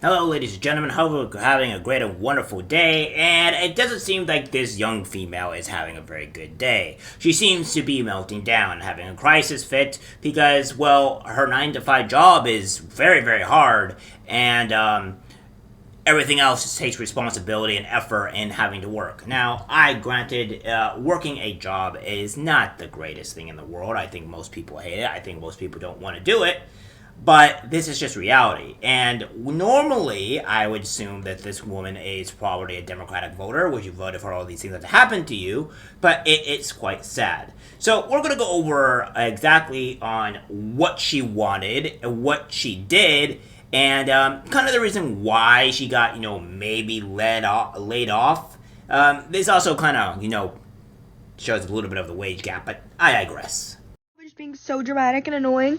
Hello, ladies and gentlemen. Hope you're having a great and wonderful day. And it doesn't seem like this young female is having a very good day. She seems to be melting down, having a crisis fit because, well, her 9 to 5 job is very, very hard, and everything else just takes responsibility and effort in having to work. Now, granted, working a job is not the greatest thing in the world. I think most people hate it. I think most people don't want to do it. But this is just reality. And normally, I would assume that this woman is probably a Democratic voter, which you voted for all these things that happened to you, but it's quite sad. So we're going to go over exactly on what she wanted, what she did, and kind of the reason why she got, maybe laid off. This also kind of, shows a little bit of the wage gap, but I digress. Just being so dramatic and annoying,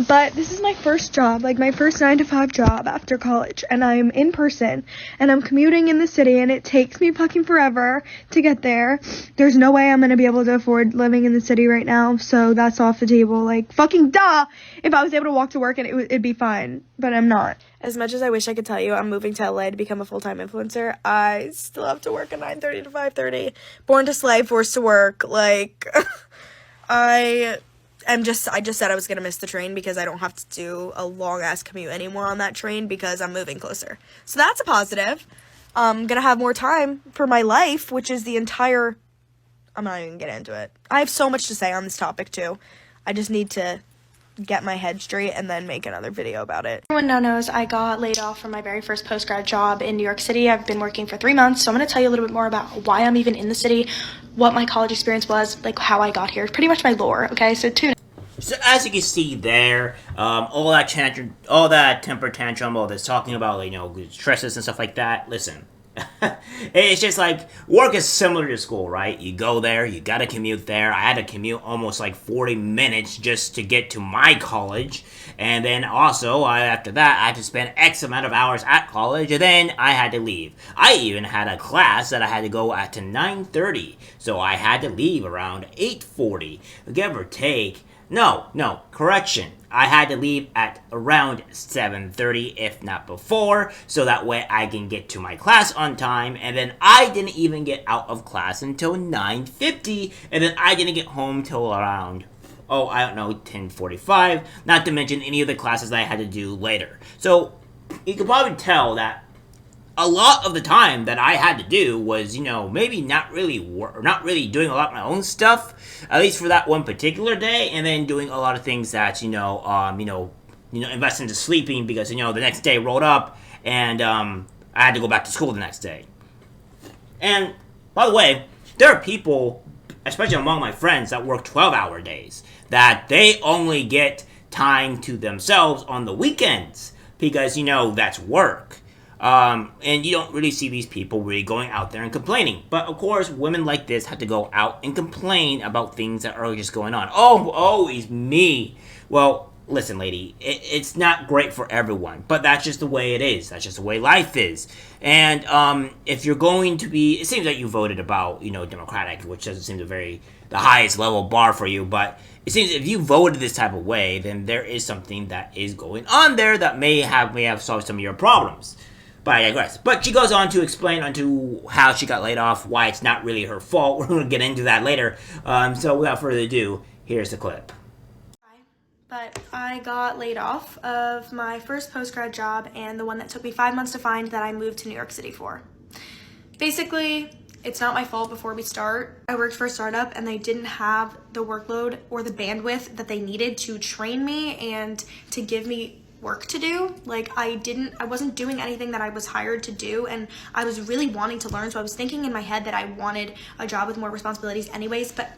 but this is my first job, like my first 9 to 5 job after college, and I'm in person, and I'm commuting in the city, and it takes me fucking forever to get there. There's no way I'm gonna be able to afford living in the city right now, so that's off the table. Like, fucking duh! If I was able to walk to work, and it'd be fine, but I'm not. As much as I wish I could tell you I'm moving to LA to become a full-time influencer, I still have to work at 9:30 to 5:30. Born to slay, forced to work. Like, I just said I was going to miss the train because I don't have to do a long-ass commute anymore on that train because I'm moving closer. So that's a positive. I'm going to have more time for my life, which is I'm not even going to get into it. I have so much to say on this topic, too. I just need to get my head straight and then make another video about it. Everyone now knows I got laid off from my very first post-grad job in New York City. I've been working for 3 months, so I'm going to tell you a little bit more about why I'm even in the city, what my college experience was, like how I got here, pretty much my lore, okay? So tune in. So as you can see there, all that temper tantrum, all this talking about, stresses and stuff like that, listen. It's just like, work is similar to school, right? You go there, you gotta commute there. I had to commute almost like 40 minutes just to get to my college. And then also, after that, I had to spend X amount of hours at college, and then I had to leave. I even had a class that I had to go at to 9:30, so I had to leave around 8:40, give or take. No, correction. I had to leave at around 7:30, if not before, so that way I can get to my class on time, and then I didn't even get out of class until 9:50, and then I didn't get home till around, 10:45, not to mention any of the classes that I had to do later. So, you can probably tell that a lot of the time that I had to do was, maybe not really doing a lot of my own stuff, at least for that one particular day, and then doing a lot of things that, invest into sleeping because, the next day rolled up, and I had to go back to school the next day. And, by the way, there are people, especially among my friends, that work 12-hour days, that they only get time to themselves on the weekends, because, that's work. And you don't really see these people really going out there and complaining. But, of course, women like this have to go out and complain about things that are just going on. Oh, it's me. Well, listen, lady, it's not great for everyone. But that's just the way it is. That's just the way life is. And if you're going to be... It seems like you voted about, Democratic, which doesn't seem to be the highest level bar for you. But it seems if you voted this type of way, then there is something that is going on there that may have solved some of your problems. But I digress. But she goes on to explain onto how she got laid off, why it's not really her fault. We're going to get into that later. So without further ado, here's the clip. But I got laid off of my first post-grad job and the one that took me 5 months to find that I moved to New York City for. Basically, it's not my fault before we start. I worked for a startup and they didn't have the workload or the bandwidth that they needed to train me and to give me work to do. Like, I wasn't doing anything that I was hired to do, and I was really wanting to learn, so I was thinking in my head that I wanted a job with more responsibilities anyways, but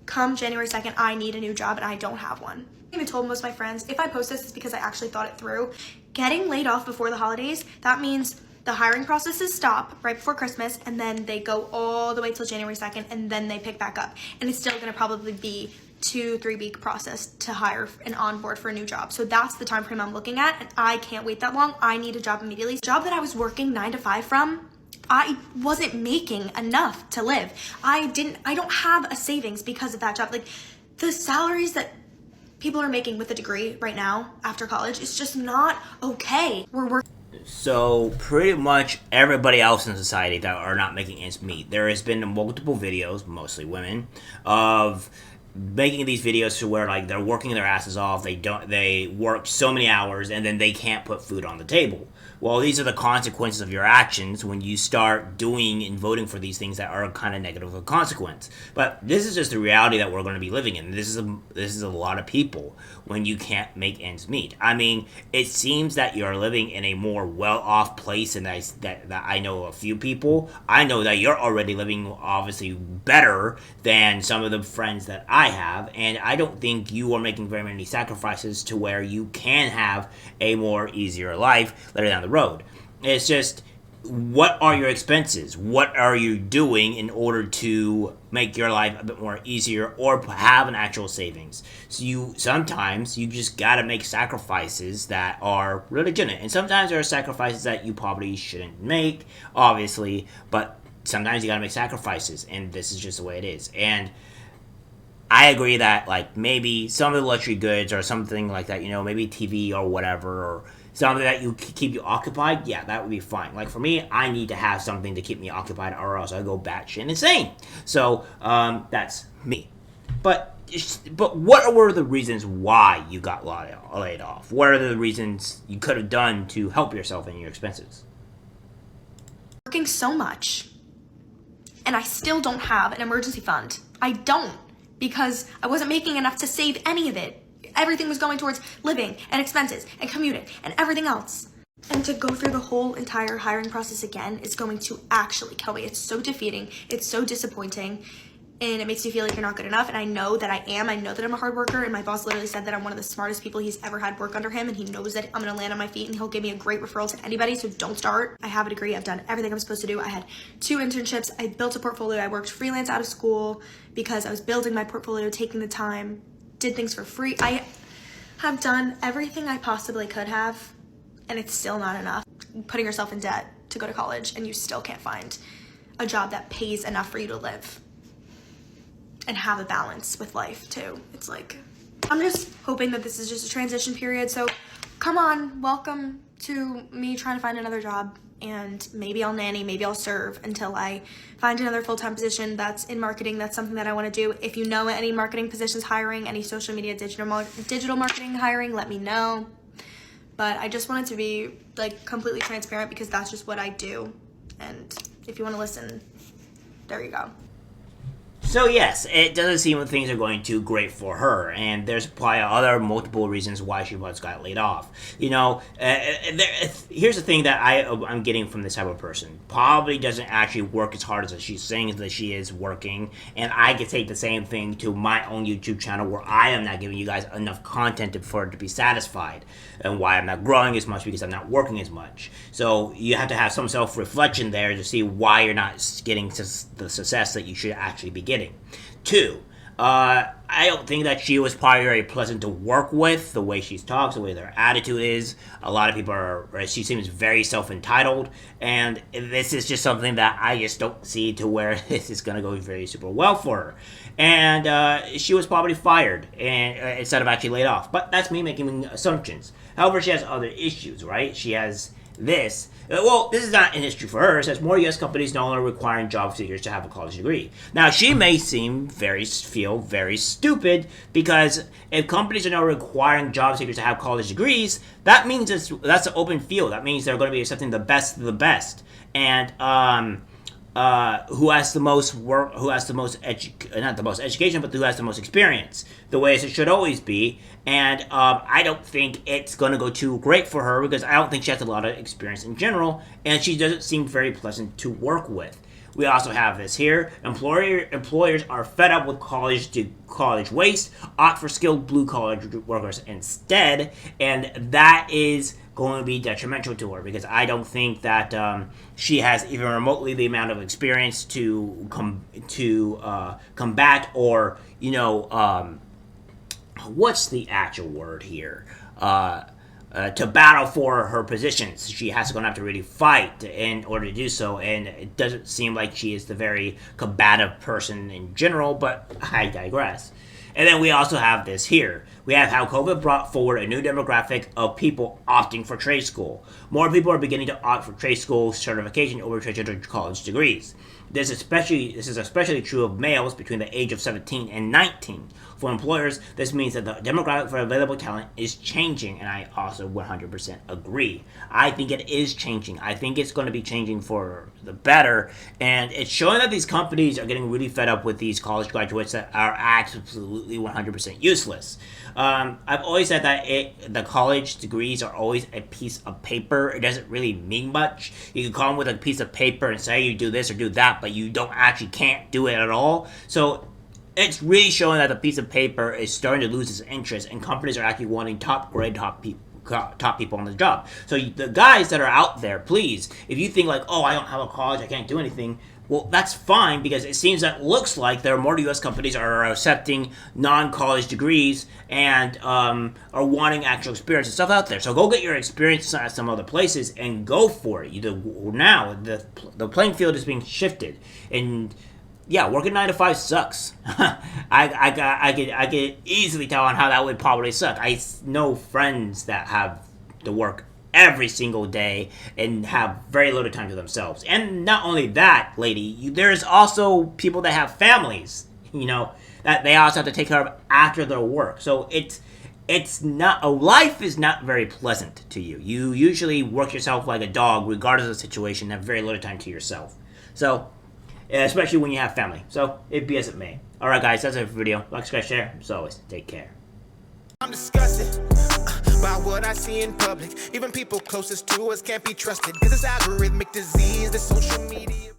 come January 2nd, I need a new job and I don't have one. I even told most of my friends, if I post this, it's because I actually thought it through. Getting laid off before the holidays, that means the hiring processes stop right before Christmas, and then they go all the way till January 2nd, and then they pick back up. And it's still gonna probably be 2-3 week process to hire and onboard for a new job. So that's the time frame I'm looking at, and I can't wait that long. I need a job immediately. The job that I was working 9 to 5 from, I wasn't making enough to live. I don't have a savings because of that job. Like, the salaries that people are making with a degree right now after college is just not okay. We're working. So pretty much everybody else in society that are not making ends meet. There has been multiple videos, mostly women, of making these videos to where like they're working their asses off. They work so many hours and then they can't put food on the table. Well, these are the consequences of your actions when you start doing and voting for these things that are kind of negative of consequence. But this is just the reality that we're going to be living in. This is a lot of people when you can't make ends meet. I mean, it seems that you're living in a more well-off place, and that I know a few people. I know that you're already living obviously better than some of the friends that I have, and I don't think you are making very many sacrifices to where you can have a more easier life later down the road. It's just, what are your expenses? What are you doing in order to make your life a bit more easier or have an actual savings? So sometimes you just gotta make sacrifices that are legitimate, and sometimes there are sacrifices that you probably shouldn't make, obviously, but sometimes you gotta make sacrifices, and this is just the way it is. And I agree that like maybe some of the luxury goods or something like that, maybe TV or whatever, or something that you keep you occupied, yeah, that would be fine. Like for me, I need to have something to keep me occupied, or else I go batshit insane. So that's me. But what were the reasons why you got laid off? What are the reasons you could have done to help yourself and your expenses? Working so much, and I still don't have an emergency fund. I don't, because I wasn't making enough to save any of it. Everything was going towards living and expenses and commuting and everything else. And to go through the whole entire hiring process again is going to actually kill me. It's so defeating. It's so disappointing. And it makes me feel like you're not good enough. And I know that I am. I know that I'm a hard worker. And my boss literally said that I'm one of the smartest people he's ever had work under him. And he knows that I'm going to land on my feet and he'll give me a great referral to anybody. So don't start. I have a degree. I've done everything I'm supposed to do. I had 2 internships. I built a portfolio. I worked freelance out of school because I was building my portfolio, taking the time, did things for free. I have done everything I possibly could have, and it's still not enough. Putting yourself in debt to go to college, and you still can't find a job that pays enough for you to live and have a balance with life too. It's like, I'm just hoping that this is just a transition period. So come on, welcome to me trying to find another job, and maybe I'll nanny, maybe I'll serve until I find another full-time position that's in marketing. That's something that I want to do. If you know any marketing positions hiring, any social media, digital marketing hiring, let me know. But I just wanted to be like completely transparent because that's just what I do. And if you want to listen, there you go. So yes, it doesn't seem like things are going too great for her, and there's probably other multiple reasons why she was got laid off. Here's the thing that I'm getting from this type of person. Probably doesn't actually work as hard as she's saying that she is working, and I can take the same thing to my own YouTube channel where I am not giving you guys enough content for it to be satisfied, and why I'm not growing as much because I'm not working as much. So you have to have some self-reflection there to see why you're not getting the success that you should actually be getting. 2, I don't think that she was probably very pleasant to work with, the way she talks, the way their attitude is. A lot of people she seems very self-entitled, and this is just something that I just don't see to where this is going to go very super well for her. And she was probably fired instead of actually laid off. But that's me making assumptions. However, she has other issues, right? She has this. Well, this is not an issue for her. It says more U.S. companies no longer requiring job seekers to have a college degree. Now, she may feel very stupid because if companies are now requiring job seekers to have college degrees, that means that's an open field. That means they're going to be accepting the best of the best. And who has the most work, who has the most not the most education, but who has the most experience, the way it should always be. And I don't think it's going to go too great for her because I don't think she has a lot of experience in general, and she doesn't seem very pleasant to work with. We also have this here. Employers are fed up with college waste, opt for skilled blue-collar workers instead, and that is going to be detrimental to her because I don't think that she has even remotely the amount of experience to combat or, what's the actual word here? To battle for her positions. She has to have to really fight in order to do so, and it doesn't seem like she is the very combative person in general, but I digress. And then we also have this here. We have how COVID brought forward a new demographic of people opting for trade school. More people are beginning to opt for trade school certification over traditional college degrees. This is especially true of males between the age of 17 and 19. For employers, this means that the demographic for available talent is changing, and I also 100% agree. I think it is changing. I think it's going to be changing for the better, and it's showing that these companies are getting really fed up with these college graduates that are absolutely 100% useless. I've always said that the college degrees are always a piece of paper. It doesn't really mean much. You can come with a piece of paper and say you do this or do that, but you can't do it at all. So it's really showing that the piece of paper is starting to lose its interest, and companies are actually wanting top people on the job. So the guys that are out there, please, if you think like, oh, I don't have a college, I can't do anything, well, that's fine, because it seems that looks like there are more U.S. companies are accepting non-college degrees and are wanting actual experience and stuff out there. So go get your experience at some other places and go for it. Now the playing field is being shifted, and yeah, working 9 to 5 sucks. I could easily tell on how that would probably suck. I know friends that have to work every single day and have very little time to themselves. And not only that, lady, there's also people that have families, that they also have to take care of after their work. So it's not, life is not very pleasant to you. You usually work yourself like a dog, regardless of the situation, and have very little time to yourself. So, especially when you have family. So, it be as it may. Alright guys, that's it for the video. Like, subscribe, share. As always, take care. I'm disgusted by what I see in public. Even people closest to us can't be trusted, 'cause it's algorithmic disease, the social media.